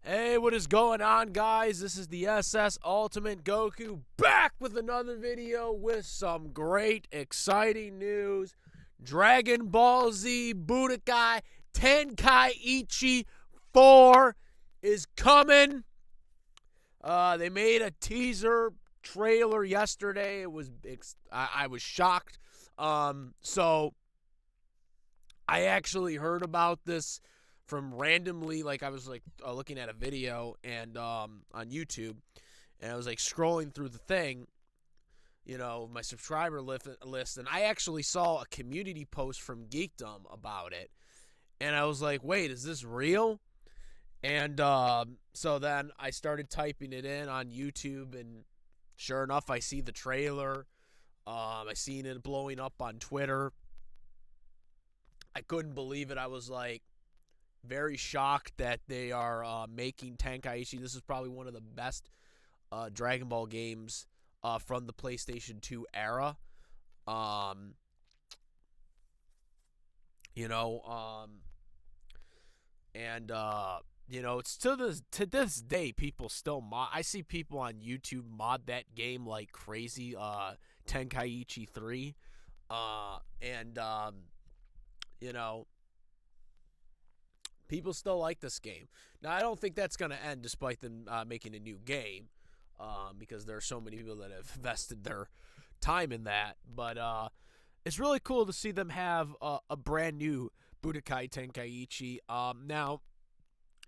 Hey, what is going on, guys? This is the SS Ultimate Goku back with another video with some great, exciting news. Dragon Ball Z Budokai Tenkaichi 4 is coming. They made a teaser trailer yesterday. I was shocked. So I actually heard about this from randomly, like I was looking at a video and on YouTube, and I was like scrolling through the thing, my subscriber list, and I actually saw a community post from Geekdom about it, and I was like, wait, is this real? And so then I started typing it in on YouTube, and sure enough, I see the trailer. I seen it blowing up on Twitter. I couldn't believe it. I was like very shocked that they are making Tenkaichi. This is probably one of the best Dragon Ball games from the PlayStation 2 era. Um, you know, and it's to this day people still mod. I see people on YouTube mod that game like crazy. Tenkaichi 3, and you know people still like this game. Now, I don't think that's going to end despite them making a new game, because there are so many people that have invested their time in that. But it's really cool to see them have a brand new Budokai Tenkaichi. Now,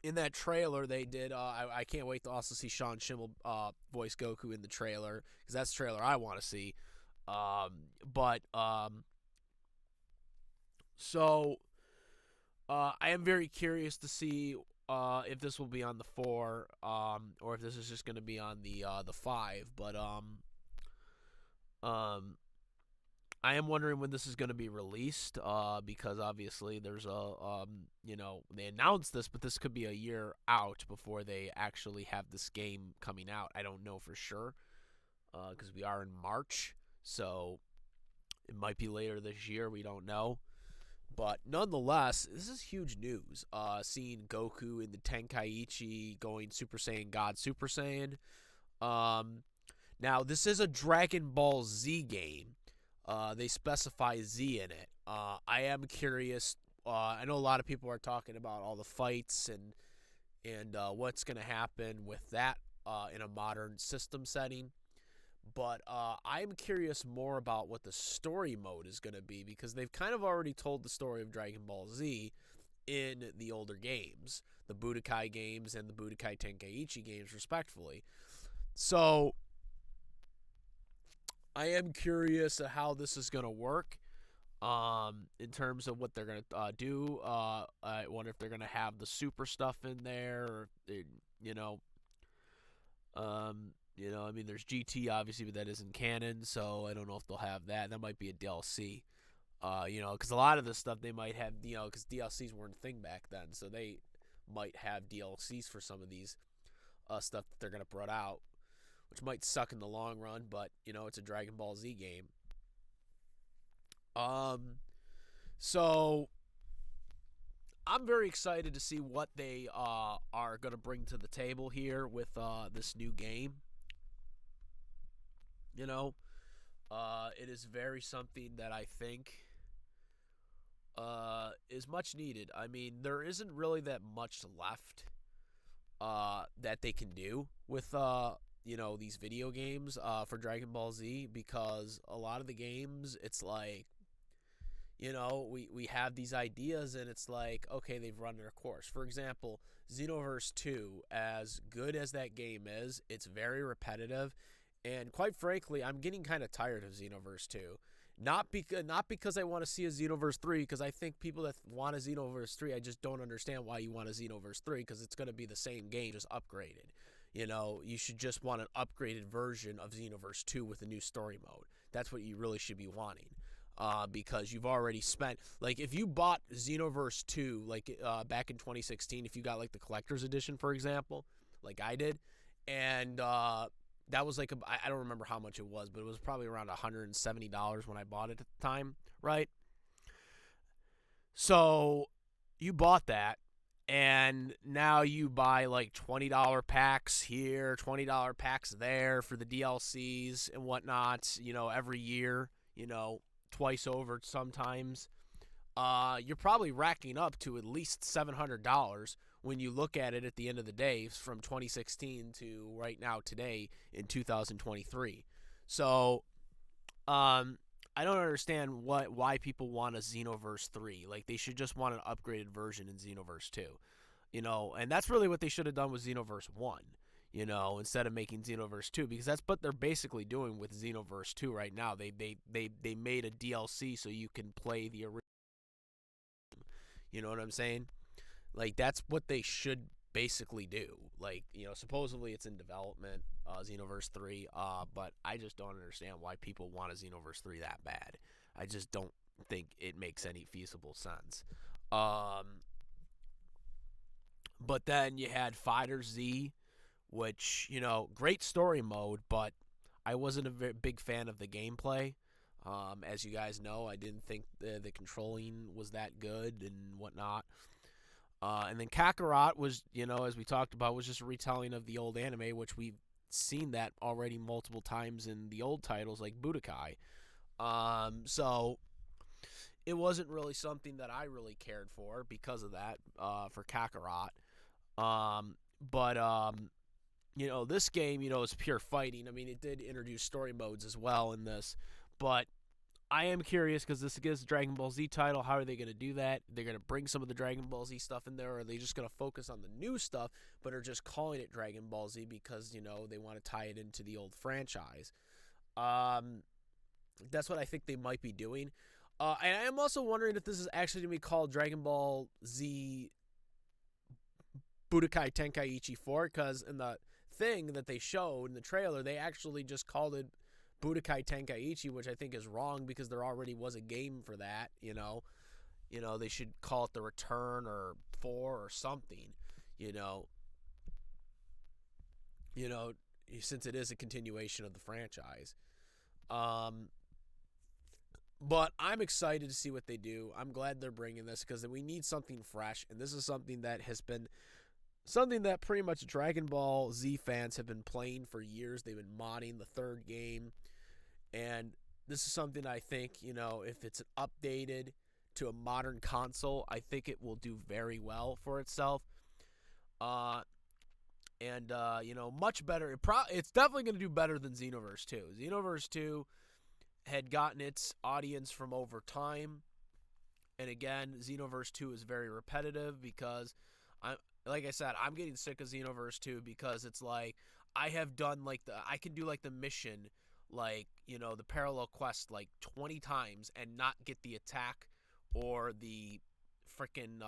in that trailer they did, I can't wait to also see Sean Schimmel voice Goku in the trailer, because that's the trailer I want to see. So I am very curious to see if this will be on the 4, or if this is just going to be on the 5. But I am wondering when this is going to be released, because obviously there's they announced this, but this could be a year out before they actually have this game coming out. I don't know for sure, because we are in March, so it might be later this year. We don't know. But nonetheless, this is huge news. Seeing Goku in the Tenkaichi going Super Saiyan God Super Saiyan. Now, this is a Dragon Ball Z game. They specify Z in it. I am curious. I know a lot of people are talking about all the fights and what's going to happen with that in a modern system setting. But I'm curious more about what the story mode is going to be, because they've kind of already told the story of Dragon Ball Z in the older games, the Budokai games and the Budokai Tenkaichi games, respectively. So I am curious at how this is going to work, in terms of what they're going to do. I wonder if they're going to have the super stuff in there, or I mean, there's GT obviously, but that isn't canon, so I don't know if they'll have that. That might be a DLC. Because a lot of this stuff they might have, because DLCs weren't a thing back then, so they might have DLCs for some of these stuff that they're gonna put out, which might suck in the long run, but it's a Dragon Ball Z game. So I'm very excited to see what they are gonna bring to the table here with this new game. It is very something that I think is much needed. I mean, there isn't really that much left that they can do with these video games for Dragon Ball Z, because a lot of the games, it's like, we have these ideas, and it's like, okay, they've run their course. For example, Xenoverse 2, as good as that game is, it's very repetitive. And quite frankly, I'm getting kind of tired of Xenoverse 2. Not because I want to see a Xenoverse 3, because I think people that want a Xenoverse 3, I just don't understand why you want a Xenoverse 3, because it's going to be the same game, just upgraded. You should just want an upgraded version of Xenoverse 2 with a new story mode. That's what you really should be wanting. Because you've already spent, like, if you bought Xenoverse 2, like, back in 2016, if you got, like, the collector's edition, for example, like I did, and that was like I don't remember how much it was, but it was probably around $170 when I bought it at the time, right? So you bought that, And now you buy like $20 packs here, $20 packs there for the DLCs and whatnot, every year, twice over sometimes. You're probably racking up to at least $700 when you look at it at the end of the day from 2016 to right now today in 2023. So, I don't understand why people want a Xenoverse 3. Like, they should just want an upgraded version in Xenoverse 2. And that's really what they should have done with Xenoverse 1, instead of making Xenoverse 2, because that's what they're basically doing with Xenoverse 2 right now. They made a DLC so you can play the original. You know what I'm saying? Like, that's what they should basically do. Like, supposedly it's in development, Xenoverse 3, but I just don't understand why people want a Xenoverse 3 that bad. I just don't think it makes any feasible sense. But then you had Fighter Z, which, great story mode, but I wasn't a very big fan of the gameplay. As you guys know, I didn't think the controlling was that good and whatnot. And then Kakarot was, as we talked about, was just a retelling of the old anime, which we've seen that already multiple times in the old titles like Budokai. So it wasn't really something that I really cared for because of that, for Kakarot. But this game, is pure fighting. I mean, it did introduce story modes as well in this, but I am curious because this is a Dragon Ball Z title. How are they going to do that? They're going to bring some of the Dragon Ball Z stuff in there, or are they just going to focus on the new stuff, but are just calling it Dragon Ball Z because, they want to tie it into the old franchise? That's what I think they might be doing. And I am also wondering if this is actually going to be called Dragon Ball Z Budokai Tenkaichi 4, because in the thing that they showed in the trailer, they actually just called it Budokai Tenkaichi, which I think is wrong because there already was a game for that, they should call it The Return or 4 or something, you know. You know, since it is a continuation of the franchise. But I'm excited to see what they do. I'm glad they're bringing this because we need something fresh, and this is something that has been something that pretty much Dragon Ball Z fans have been playing for years. They've been modding the third game. And this is something I think, if it's updated to a modern console, I think it will do very well for itself. Much better. It's definitely going to do better than Xenoverse 2. Xenoverse 2 had gotten its audience from over time. And again, Xenoverse 2 is very repetitive because like I said, I'm getting sick of Xenoverse 2 because it's like I can do like the mission, like, the parallel quest like 20 times and not get the attack or the freaking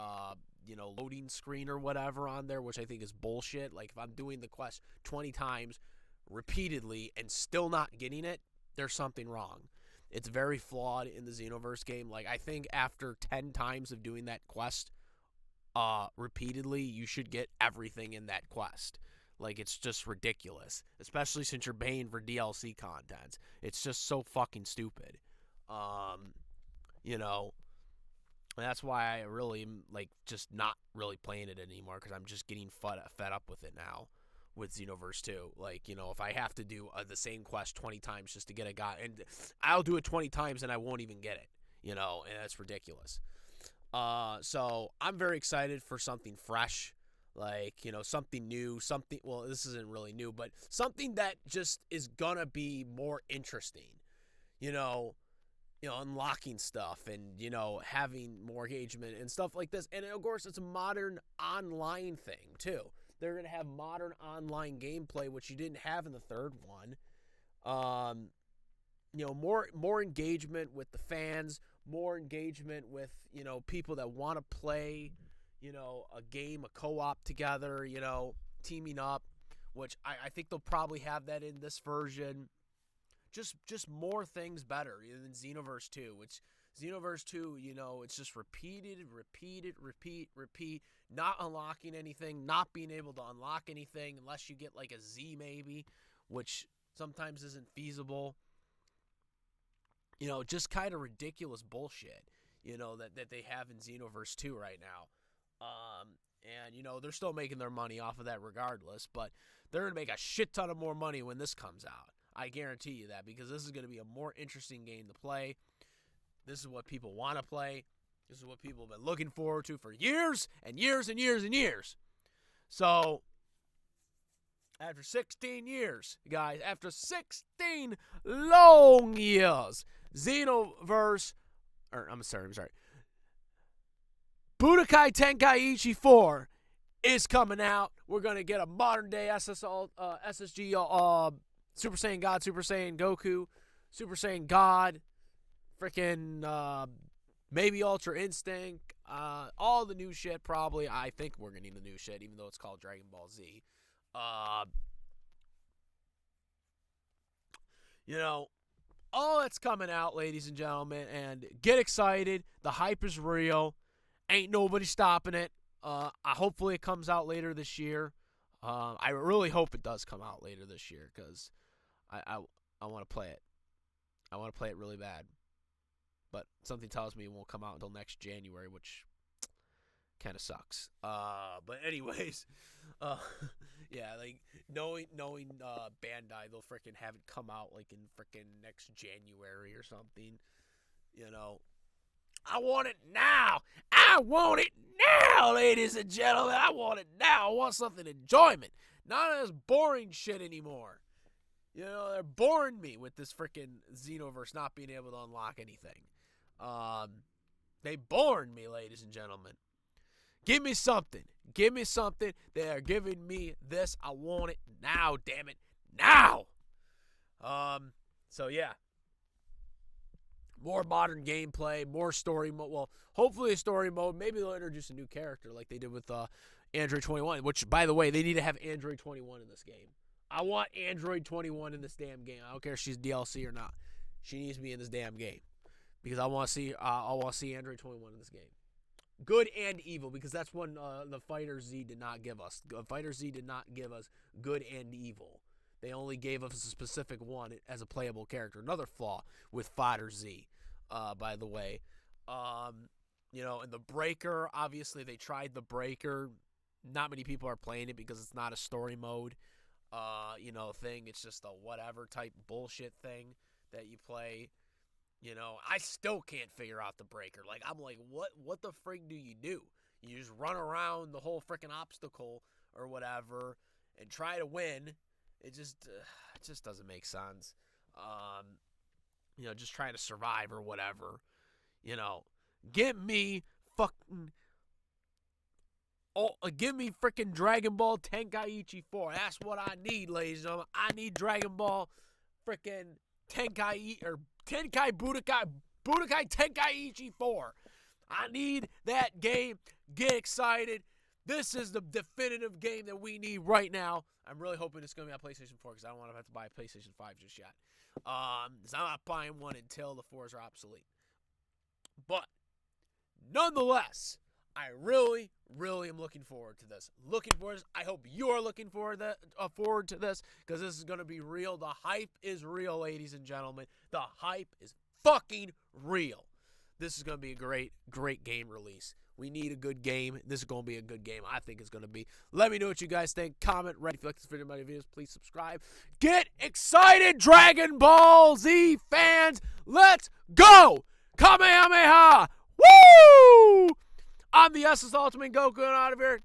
loading screen or whatever on there, which I think is bullshit. Like, if I'm doing the quest 20 times repeatedly and still not getting it, there's something wrong. It's very flawed in the Xenoverse game. Like, I think after 10 times of doing that quest repeatedly, you should get everything in that quest. Like, it's just ridiculous, especially since you're paying for DLC content. It's just so fucking stupid. You know, and that's why I really am, like, just not really playing it anymore, because I'm just getting fed up with it now with Xenoverse 2. Like, if I have to do the same quest 20 times just to get a guy, and I'll do it 20 times and I won't even get it, and that's ridiculous. So I'm very excited for something fresh, like, something new, well, this isn't really new, but something that just is gonna be more interesting, you know, unlocking stuff and, having more engagement and stuff like this. And of course, it's a modern online thing too. They're gonna have modern online gameplay, which you didn't have in the third one. More engagement with the fans, more engagement with, people that want to play, a game, a co-op together, teaming up, which I think they'll probably have that in this version. Just more things better than Xenoverse 2, which Xenoverse 2, it's just repeat, not unlocking anything, not being able to unlock anything unless you get like a Z maybe, which sometimes isn't feasible. Just kind of ridiculous bullshit, that they have in Xenoverse 2 right now. And, they're still making their money off of that regardless, but they're going to make a shit ton of more money when this comes out. I guarantee you that, because this is going to be a more interesting game to play. This is what people want to play. This is what people have been looking forward to for years and years and years and years. So, after 16 years, guys, after 16 long years, Budokai Tenkaichi 4 is coming out. We're going to get a modern-day SSG Super Saiyan God, Super Saiyan Goku, Super Saiyan God, freaking maybe Ultra Instinct, all the new shit probably. I think we're going to need the new shit, even though it's called Dragon Ball Z. All that's coming out, ladies and gentlemen, and get excited. The hype is real. Ain't nobody stopping it. Hopefully it comes out later this year. I really hope it does come out later this year, because I want to play it. I want to play it really bad. But something tells me it won't come out until next January, which kind of sucks. But anyways, yeah, like knowing Bandai, they'll freaking have it come out like in freaking next January or something. I want it now. I want it now, ladies and gentlemen. I want it now. I want something enjoyment. Not as boring shit anymore. They're boring me with this freaking Xenoverse not being able to unlock anything. They bored me, ladies and gentlemen. Give me something. Give me something. They are giving me this. I want it now, damn it. Now! So yeah. More modern gameplay, more story mode. Well, hopefully a story mode. Maybe they'll introduce a new character like they did with Android 21, which, by the way, they need to have Android 21 in this game. I want Android 21 in this damn game. I don't care if she's DLC or not. She needs to be in this damn game, because I want to see Android 21 in this game. Good and evil, because that's one the Fighter Z did not give us. Fighter Z did not give us good and evil. They only gave us a specific one as a playable character. Another flaw with Fighter Z, by the way. And the Breaker, obviously they tried the Breaker. Not many people are playing it because it's not a story mode, thing. It's just a whatever type bullshit thing that you play. I still can't figure out the Breaker. Like, I'm like, what the frig do? You just run around the whole freaking obstacle or whatever and try to win. It just doesn't make sense. Just trying to survive or whatever. Give me freaking Dragon Ball Tenkaichi 4. That's what I need, ladies and gentlemen. I need Dragon Ball freaking Budokai Tenkaichi 4. I need that game. Get excited. This is the definitive game that we need right now. I'm really hoping it's going to be on PlayStation 4, because I don't want to have to buy a PlayStation 5 just yet. So I'm not buying one until the 4s are obsolete. But nonetheless, I really, really am looking forward to this. I hope you're looking forward to this, because this is going to be real. The hype is real, ladies and gentlemen. The hype is fucking real. This is going to be a great, great game release. We need a good game. This is going to be a good game. I think it's going to be. Let me know what you guys think. Comment, rate. If you like this video, my videos, please subscribe. Get excited, Dragon Ball Z fans. Let's go. Kamehameha. Woo! I'm the SS Ultimate Goku, and out of here.